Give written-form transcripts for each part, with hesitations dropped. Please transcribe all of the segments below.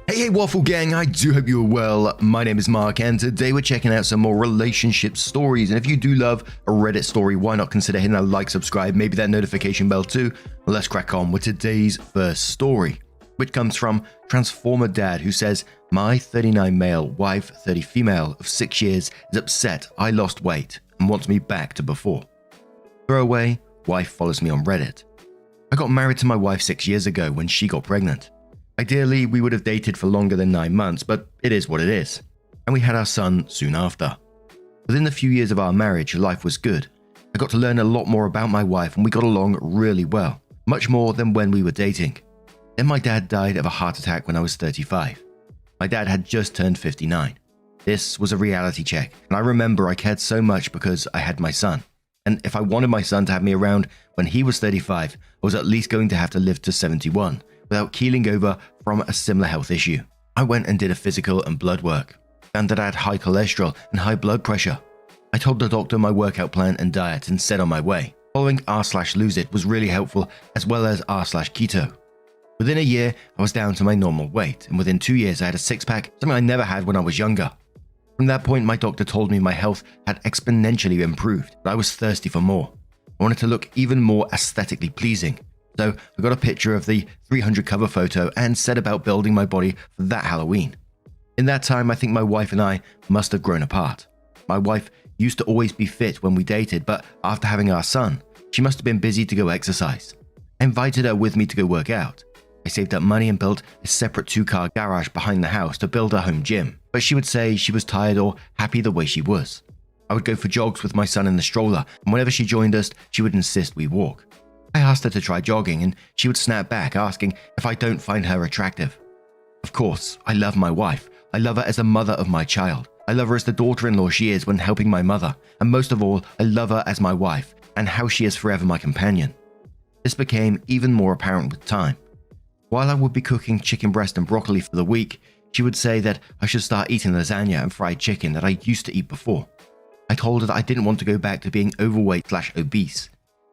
Hey, Waffle Gang, I do hope you're well. My name is Mark, and today we're checking out some more relationship stories. And if you do love a Reddit story, why not consider hitting that like, subscribe, maybe that notification bell too? Well, let's crack on with today's first story, which comes from Transformer Dad, who says, my 39 male, wife 30 female of 6 years is upset I lost weight and wants me back to before. Throwaway, wife follows me on Reddit. I got married to my wife 6 years ago when she got pregnant. Ideally, we would have dated for longer than 9 months, but it is what it is. And we had our son soon after. Within the few years of our marriage, life was good. I got to learn a lot more about my wife and we got along really well, much more than when we were dating. Then my dad died of a heart attack when I was 35. My dad had just turned 59. This was a reality check, and I remember I cared so much because I had my son. And if I wanted my son to have me around when he was 35, I was at least going to have to live to 71. Without keeling over from a similar health issue. I went and did a physical and blood work, found that I had high cholesterol and high blood pressure. I told the doctor my workout plan and diet and set on my way. Following r/lose it was really helpful, as well as r/keto. Within a year, I was down to my normal weight, and within 2 years I had a six-pack, something I never had when I was younger. From that point, my doctor told me my health had exponentially improved, but I was thirsty for more. I wanted to look even more aesthetically pleasing. So I got a picture of the 300 cover photo and set about building my body for that Halloween. In that time, I think my wife and I must have grown apart. My wife used to always be fit when we dated, but after having our son, she must have been busy to go exercise. I invited her with me to go work out. I saved up money and built a separate 2-car garage behind the house to build a home gym, but she would say she was tired or happy the way she was. I would go for jogs with my son in the stroller, and whenever she joined us, she would insist we walk. I asked her to try jogging and she would snap back asking if I don't find her attractive. Of course, I love my wife. I love her as the mother of my child. I love her as the daughter-in-law she is when helping my mother. And most of all, I love her as my wife and how she is forever my companion. This became even more apparent with time. While I would be cooking chicken breast and broccoli for the week, she would say that I should start eating lasagna and fried chicken that I used to eat before. I told her that I didn't want to go back to being overweight/obese.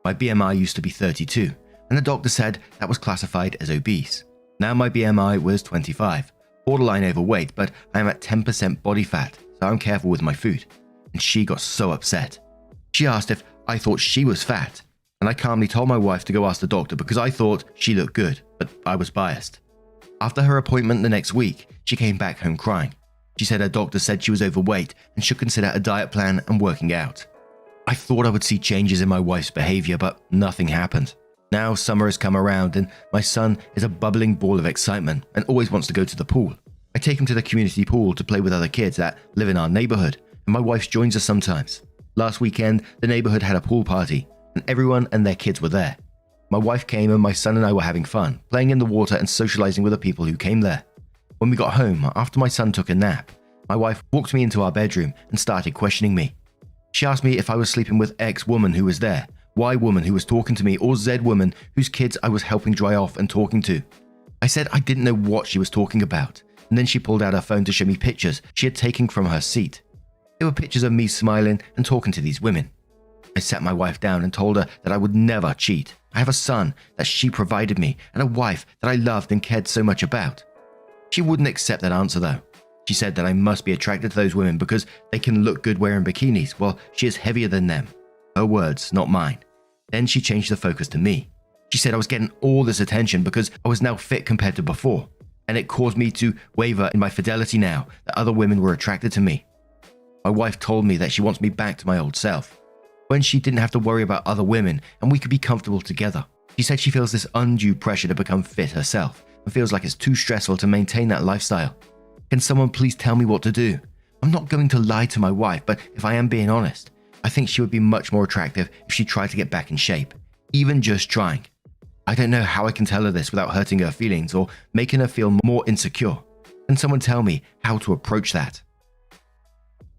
My BMI used to be 32, and the doctor said that was classified as obese. Now my BMI was 25, borderline overweight, but I am at 10% body fat, so I'm careful with my food. And she got so upset. She asked if I thought she was fat, and I calmly told my wife to go ask the doctor because I thought she looked good, but I was biased. After her appointment the next week, she came back home crying. She said her doctor said she was overweight and should consider a diet plan and working out. I thought I would see changes in my wife's behavior, but nothing happened. Now summer has come around and my son is a bubbling ball of excitement and always wants to go to the pool. I take him to the community pool to play with other kids that live in our neighborhood, and my wife joins us sometimes. Last weekend, the neighborhood had a pool party, and everyone and their kids were there. My wife came and my son and I were having fun, playing in the water and socializing with the people who came there. When we got home, after my son took a nap, my wife walked me into our bedroom and started questioning me. She asked me if I was sleeping with X woman who was there, Y woman who was talking to me, or Z woman whose kids I was helping dry off and talking to. I said I didn't know what she was talking about, and then she pulled out her phone to show me pictures she had taken from her seat. They were pictures of me smiling and talking to these women. I sat my wife down and told her that I would never cheat. I have a son that she provided me and a wife that I loved and cared so much about. She wouldn't accept that answer though. She said that I must be attracted to those women because they can look good wearing bikinis while she is heavier than them. Her words, not mine. Then she changed the focus to me. She said I was getting all this attention because I was now fit compared to before, and it caused me to waver in my fidelity now that other women were attracted to me. My wife told me that she wants me back to my old self, when she didn't have to worry about other women and we could be comfortable together. She said she feels this undue pressure to become fit herself and feels like it's too stressful to maintain that lifestyle. Can someone please tell me what to do? I'm not going to lie to my wife, but if I am being honest, I think she would be much more attractive if she tried to get back in shape, even just trying. I don't know how I can tell her this without hurting her feelings or making her feel more insecure. Can someone tell me how to approach that?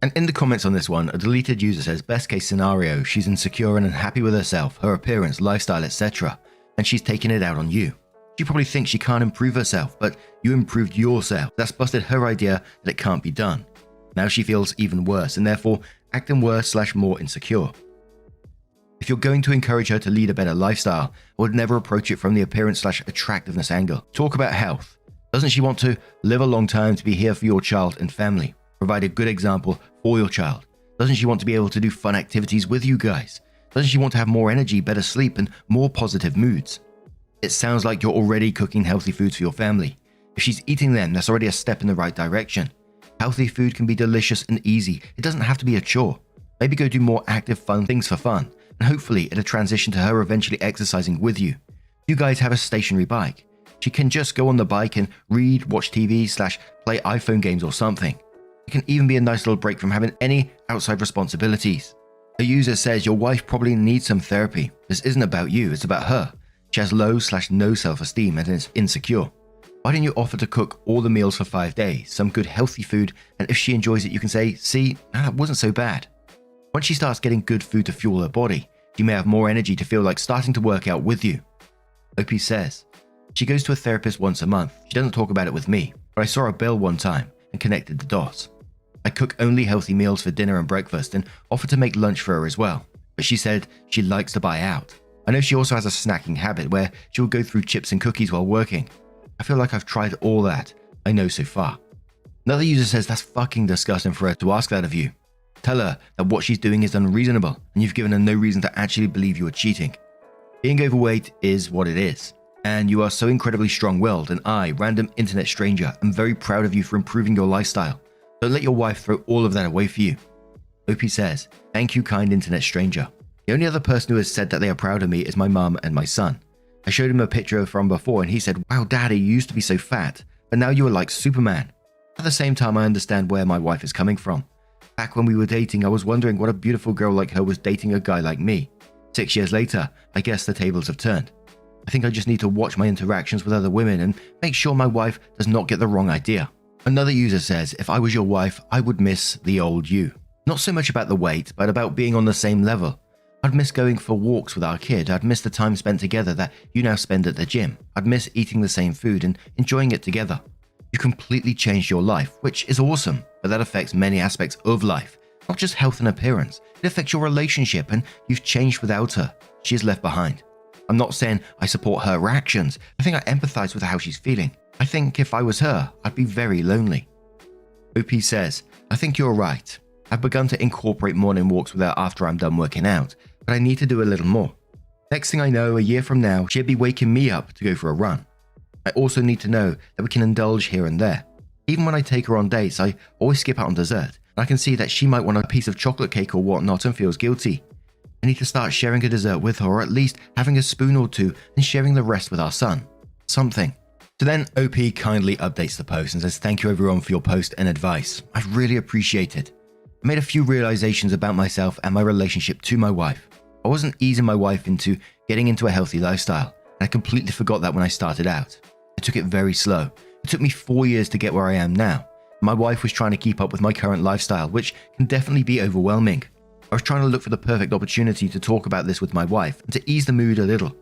And in the comments on this one, a deleted user says, best case scenario, she's insecure and unhappy with herself, her appearance, lifestyle, etc. And she's taking it out on you. She probably thinks she can't improve herself, but you improved yourself. That's busted her idea that it can't be done. Now she feels even worse and therefore acting worse/more insecure. If you're going to encourage her to lead a better lifestyle, I would never approach it from the appearance/attractiveness angle. Talk about health. Doesn't she want to live a long time to be here for your child and family? Provide a good example for your child? Doesn't she want to be able to do fun activities with you guys? Doesn't she want to have more energy, better sleep, and more positive moods? It sounds like you're already cooking healthy foods for your family. If she's eating them, that's already a step in the right direction. Healthy food can be delicious and easy. It doesn't have to be a chore. Maybe go do more active, fun things for fun, and hopefully it'll transition to her eventually exercising with you. You guys have a stationary bike. She can just go on the bike and read, watch TV/play iPhone games or something. It can even be a nice little break from having any outside responsibilities. A user says your wife probably needs some therapy. This isn't about you, it's about her. She has low/no self-esteem and is insecure. Why don't you offer to cook all the meals for 5 days, some good healthy food, and if she enjoys it you can say, see, that wasn't so bad. Once she starts getting good food to fuel her body, she may have more energy to feel like starting to work out with you. OP says, she goes to a therapist once a month. She doesn't talk about it with me, but I saw her bill one time and connected the dots. I cook only healthy meals for dinner and breakfast and offer to make lunch for her as well, but she said she likes to buy out. I know she also has a snacking habit where she will go through chips and cookies while working. I feel like I've tried all that I know so far. Another user says that's fucking disgusting for her to ask that of you. Tell her that what she's doing is unreasonable and you've given her no reason to actually believe you are cheating. Being overweight is what it is, and you are so incredibly strong-willed, and I, random internet stranger, am very proud of you for improving your lifestyle. Don't let your wife throw all of that away for you. OP says, thank you, kind internet stranger. The only other person who has said that they are proud of me is my mum and my son. I showed him a picture from before and he said, wow, daddy, you used to be so fat, but now you are like Superman. At the same time, I understand where my wife is coming from. Back when we were dating, I was wondering what a beautiful girl like her was dating a guy like me. 6 years later, I guess the tables have turned. I think I just need to watch my interactions with other women and make sure my wife does not get the wrong idea. Another user says, if I was your wife, I would miss the old you. Not so much about the weight, but about being on the same level. I'd miss going for walks with our kid. I'd miss the time spent together that you now spend at the gym. I'd miss eating the same food and enjoying it together. You completely changed your life, which is awesome, but that affects many aspects of life, not just health and appearance. It affects your relationship, and you've changed without her. She is left behind. I'm not saying I support her actions. I think I empathize with how she's feeling. I think if I was her, I'd be very lonely. OP says, I think you're right. I've begun to incorporate morning walks with her after I'm done working out, but I need to do a little more. Next thing I know, a year from now, she'll be waking me up to go for a run. I also need to know that we can indulge here and there. Even when I take her on dates, I always skip out on dessert, and I can see that she might want a piece of chocolate cake or whatnot and feels guilty. I need to start sharing a dessert with her, or at least having a spoon or two and sharing the rest with our son. Something. So then OP kindly updates the post and says, thank you everyone for your post and advice. I really appreciate it. I made a few realizations about myself and my relationship to my wife. I wasn't easing my wife into getting into a healthy lifestyle, and I completely forgot that when I started out. I took it very slow. It took me 4 years to get where I am now. My wife was trying to keep up with my current lifestyle, which can definitely be overwhelming. I was trying to look for the perfect opportunity to talk about this with my wife and to ease the mood a little.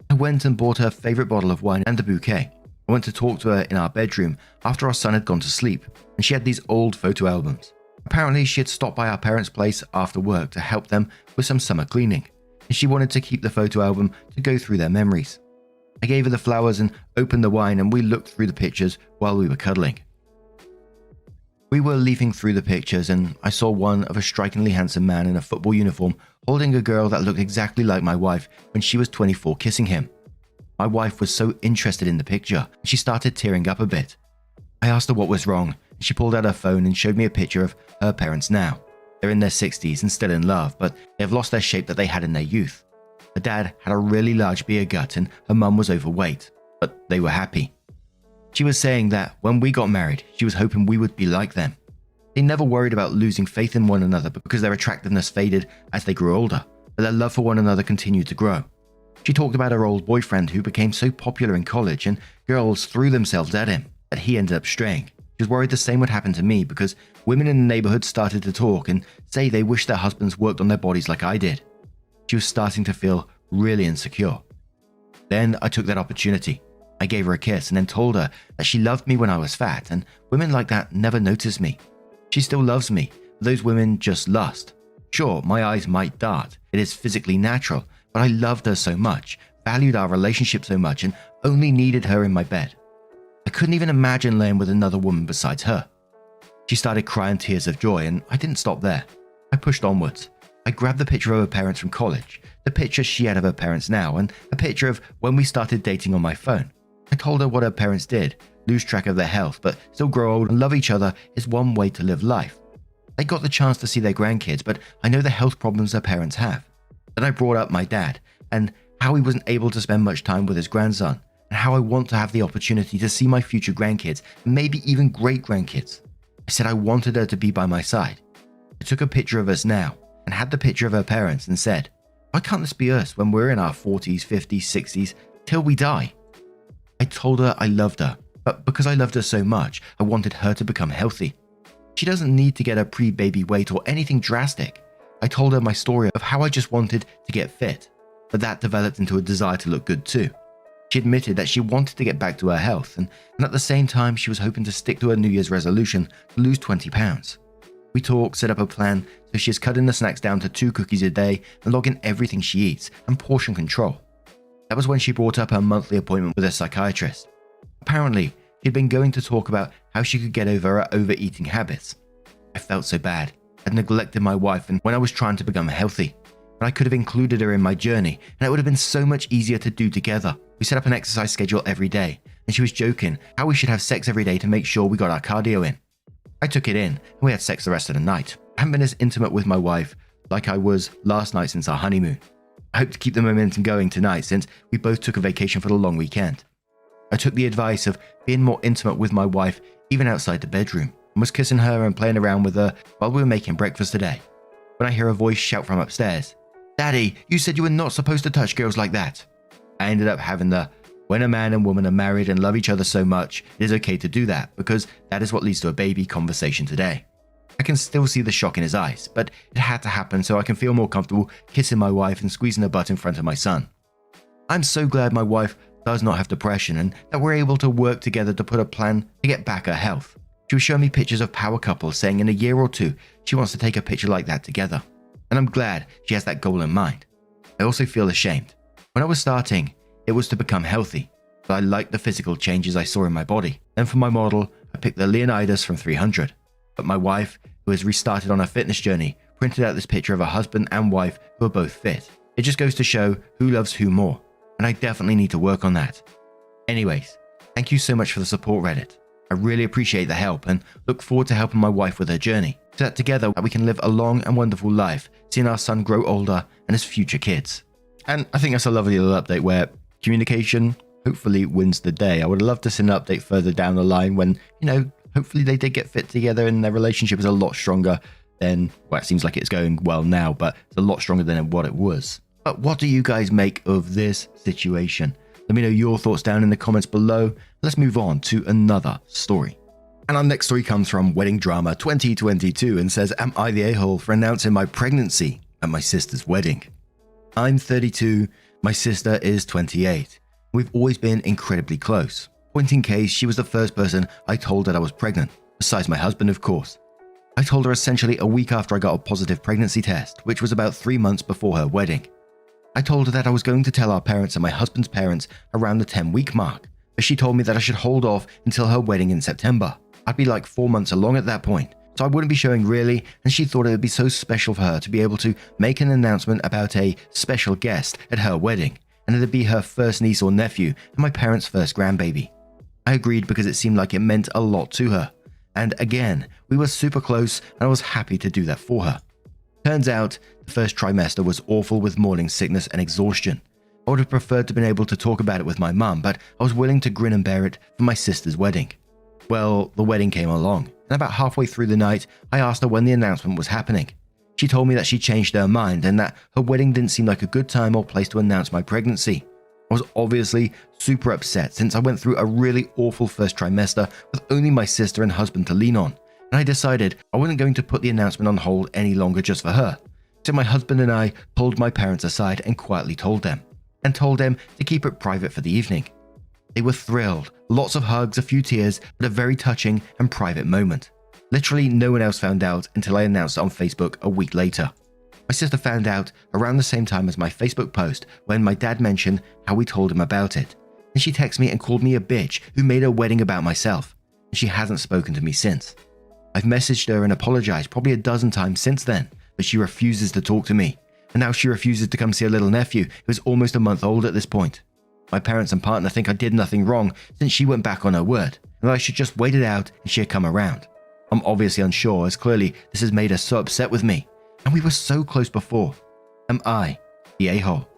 I went and bought her favorite bottle of wine and a bouquet. I went to talk to her in our bedroom after our son had gone to sleep, and she had these old photo albums. Apparently, she had stopped by our parents' place after work to help them with some summer cleaning, and she wanted to keep the photo album to go through their memories. I gave her the flowers and opened the wine, and we looked through the pictures while we were cuddling. We were leafing through the pictures, and I saw one of a strikingly handsome man in a football uniform holding a girl that looked exactly like my wife when she was 24 kissing him. My wife was so interested in the picture, and she started tearing up a bit. I asked her what was wrong, and she pulled out her phone and showed me a picture of her parents now. They're in their 60s and still in love, but they have lost their shape that they had in their youth. Her dad had a really large beer gut and her mum was overweight, but they were happy. She was saying that when we got married, she was hoping we would be like them. They never worried about losing faith in one another because their attractiveness faded as they grew older, but their love for one another continued to grow. She talked about her old boyfriend who became so popular in college and girls threw themselves at him that he ended up straying. She was worried the same would happen to me because women in the neighborhood started to talk and say they wished their husbands worked on their bodies like I did. She was starting to feel really insecure. Then I took that opportunity. I gave her a kiss and then told her that she loved me when I was fat, and women like that never noticed me. She still loves me, but those women just lust. Sure, my eyes might dart. It is physically natural, but I loved her so much, valued our relationship so much, and only needed her in my bed. I couldn't even imagine laying with another woman besides her. She started crying tears of joy, and I didn't stop there. I pushed onwards. I grabbed the picture of her parents from college, the picture she had of her parents now, and a picture of when we started dating on my phone. I told her what her parents did, lose track of their health, but still grow old and love each other is one way to live life. They got the chance to see their grandkids, but I know the health problems their parents have. Then I brought up my dad, and how he wasn't able to spend much time with his grandson, and how I want to have the opportunity to see my future grandkids, and maybe even great-grandkids. I said I wanted her to be by my side. I took a picture of us now, and had the picture of her parents and said, why can't this be us when we're in our 40s, 50s, 60s, till we die? I told her I loved her, but because I loved her so much, I wanted her to become healthy. She doesn't need to get a pre-baby weight or anything drastic. I told her my story of how I just wanted to get fit, but that developed into a desire to look good too. She admitted that she wanted to get back to her health, and at the same time she was hoping to stick to her New Year's resolution to lose 20 pounds. We talked, set up a plan, so she's cutting the snacks down to 2 cookies a day and logging everything she eats, and portion control. That was when she brought up her monthly appointment with a psychiatrist. Apparently, she'd been going to talk about how she could get over her overeating habits. I felt so bad. I'd neglected my wife and when I was trying to become healthy. And I could have included her in my journey, and it would have been so much easier to do together. We set up an exercise schedule every day, and she was joking how we should have sex every day to make sure we got our cardio in. I took it in, and we had sex the rest of the night. I haven't been as intimate with my wife like I was last night since our honeymoon. I hope to keep the momentum going tonight since we both took a vacation for the long weekend. I took the advice of being more intimate with my wife even outside the bedroom, and was kissing her and playing around with her while we were making breakfast today. When I hear a voice shout from upstairs, "Daddy, you said you were not supposed to touch girls like that." I ended up having the, when a man and woman are married and love each other so much, it is okay to do that because that is what leads to a baby conversation today. I can still see the shock in his eyes, but it had to happen so I can feel more comfortable kissing my wife and squeezing her butt in front of my son. I'm so glad my wife does not have depression and that we're able to work together to put a plan to get back her health. She was showing me pictures of power couples saying in a year or two she wants to take a picture like that together. And I'm glad she has that goal in mind. I also feel ashamed. When I was starting, it was to become healthy, but I liked the physical changes I saw in my body. Then for my model, I picked the Leonidas from 300. But my wife, who has restarted on her fitness journey, printed out this picture of a husband and wife who are both fit. It just goes to show who loves who more, and I definitely need to work on that. Anyways, thank you so much for the support, Reddit. I really appreciate the help and look forward to helping my wife with her journey, so that together we can live a long and wonderful life, seeing our son grow older and his future kids. And I think that's a lovely little update where communication hopefully wins the day. I would love to see an update further down the line when, hopefully they did get fit together and their relationship is a lot stronger than, well, it seems like it's going well now, but it's a lot stronger than what it was. But what do you guys make of this situation? Let me know your thoughts down in the comments below. Let's move on to another story. And our next story comes from Wedding Drama 2022 and says, am I the a-hole for announcing my pregnancy at my sister's wedding? I'm 32, my sister is 28. We've always been incredibly close. Point in case, she was the first person I told that I was pregnant, besides my husband, of course. I told her essentially a week after I got a positive pregnancy test, which was about 3 months before her wedding. I told her that I was going to tell our parents and my husband's parents around the 10-week mark, but she told me that I should hold off until her wedding in September. I'd be like 4 months along at that point, so I wouldn't be showing really, and she thought it would be so special for her to be able to make an announcement about a special guest at her wedding, and it'd be her first niece or nephew and my parents' first grandbaby. I agreed because it seemed like it meant a lot to her, and again, we were super close and I was happy to do that for her. Turns out, the first trimester was awful with morning sickness and exhaustion. I would have preferred to have been able to talk about it with my mum, but I was willing to grin and bear it for my sister's wedding. Well, the wedding came along, and about halfway through the night, I asked her when the announcement was happening. She told me that she changed her mind and that her wedding didn't seem like a good time or place to announce my pregnancy. I was obviously super upset since I went through a really awful first trimester with only my sister and husband to lean on, and I decided I wasn't going to put the announcement on hold any longer just for her. So my husband and I pulled my parents aside and quietly told them to keep it private for the evening. They were thrilled, lots of hugs, a few tears, but a very touching and private moment. Literally no one else found out until I announced it on Facebook a week later. My sister found out around the same time as my Facebook post when my dad mentioned how we told him about it. Then she texted me and called me a bitch who made her wedding about myself, and she hasn't spoken to me since. I've messaged her and apologized probably a dozen times since then, but she refuses to talk to me, and now she refuses to come see her little nephew, who is almost a month old at this point. My parents and partner think I did nothing wrong since she went back on her word, and that I should just wait it out and she'd come around. I'm obviously unsure, as clearly this has made her so upset with me, and we were so close before. Am I the a-hole?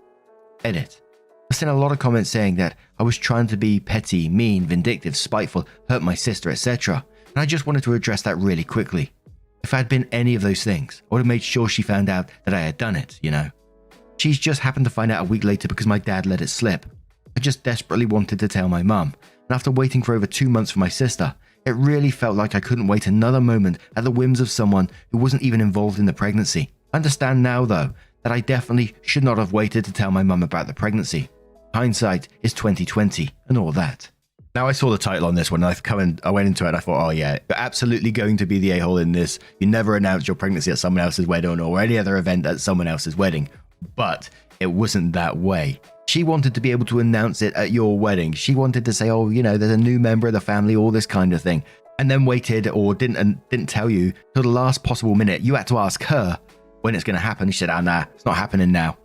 Edit. I've seen a lot of comments saying that I was trying to be petty, mean, vindictive, spiteful, hurt my sister, etc., and I just wanted to address that really quickly. If I had been any of those things, I would have made sure she found out that I had done it, you know. She's just happened to find out a week later because my dad let it slip. I just desperately wanted to tell my mum, and after waiting for over 2 months for my sister, it really felt like I couldn't wait another moment at the whims of someone who wasn't even involved in the pregnancy. I understand now, though, that I definitely should not have waited to tell my mum about the pregnancy. Hindsight is 2020 and all that. Now I saw the title on this one and I went into it and I thought, oh yeah, you're absolutely going to be the a-hole in this. You never announced your pregnancy at someone else's wedding or any other event at someone else's wedding. But it wasn't that way. She wanted to be able to announce it at your wedding. She wanted to say, oh, you know, there's a new member of the family, all this kind of thing. And then waited or didn't tell you till the last possible minute. You had to ask her when it's going to happen. She said, oh, nah, it's not happening now.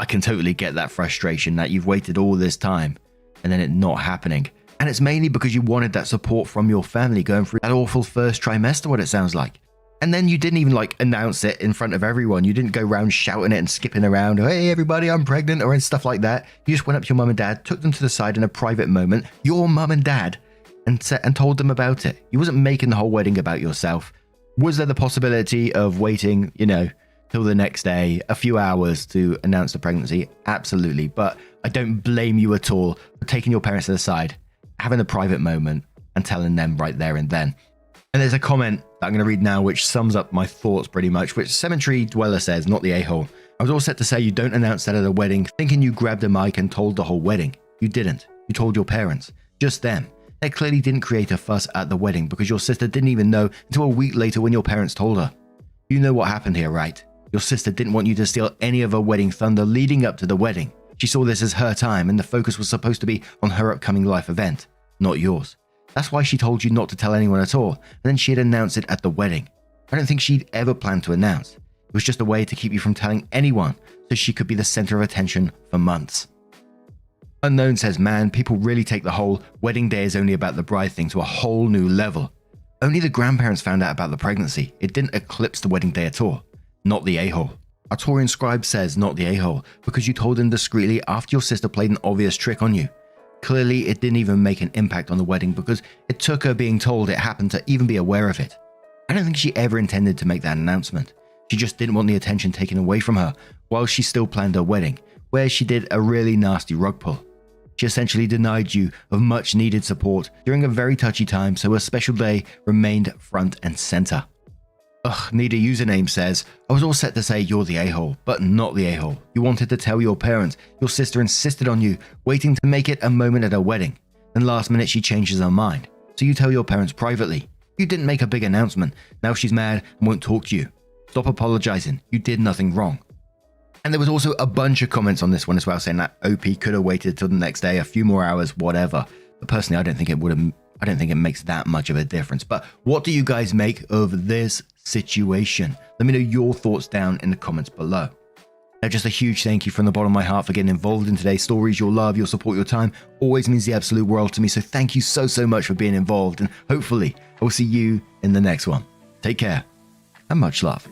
I can totally get that frustration that you've waited all this time and then it not happening. And it's mainly because you wanted that support from your family going through that awful first trimester, what it sounds like. And then you didn't even announce it in front of everyone. You didn't go around shouting it and skipping around, hey everybody, I'm pregnant, or stuff like that. You just went up to your mum and dad, took them to the side in a private moment, your mum and dad, and told them about it. You wasn't making the whole wedding about yourself. Was there the possibility of waiting, you know, till the next day, a few hours to announce the pregnancy? Absolutely. But I don't blame you at all for taking your parents to the side, having a private moment and telling them right there and then. And there's a comment that I'm going to read now which sums up my thoughts pretty much, which Cemetery Dweller says, not the a-hole. I was all set to say you don't announce that at a wedding, thinking you grabbed a mic and told the whole wedding. You didn't. You told your parents. Just them. They clearly didn't create a fuss at the wedding because your sister didn't even know until a week later when your parents told her. You know what happened here, right? Your sister didn't want you to steal any of her wedding thunder leading up to the wedding. She saw this as her time and the focus was supposed to be on her upcoming life event, not yours. That's why she told you not to tell anyone at all, and then she'd announce it at the wedding. I don't think she'd ever planned to announce. It was just a way to keep you from telling anyone so she could be the center of attention for months. Unknown says, man, people really take the whole wedding day is only about the bride thing to a whole new level. Only the grandparents found out about the pregnancy. It didn't eclipse the wedding day at all. Not the a-hole. Artorian Scribe says, not the a-hole, because you told him discreetly after your sister played an obvious trick on you. Clearly, it didn't even make an impact on the wedding because it took her being told it happened to even be aware of it. I don't think she ever intended to make that announcement. She just didn't want the attention taken away from her while she still planned her wedding, where she did a really nasty rug pull. She essentially denied you of much needed support during a very touchy time, so a special day remained front and center. Nida username says, I was all set to say you're the a-hole, but not the a-hole. You wanted to tell your parents. Your sister insisted on you, waiting to make it a moment at her wedding. Then last minute she changes her mind. So you tell your parents privately. You didn't make a big announcement. Now she's mad and won't talk to you. Stop apologizing. You did nothing wrong. And there was also a bunch of comments on this one as well, saying that OP could have waited till the next day, a few more hours, whatever. But personally, I don't think it makes that much of a difference. But what do you guys make of this situation? Let me know your thoughts down in the comments below. Now, just a huge thank you from the bottom of my heart for getting involved in today's stories. Your love, your support, your time always means the absolute world to me. So thank you so much for being involved. And hopefully I will see you in the next one. Take care and much love.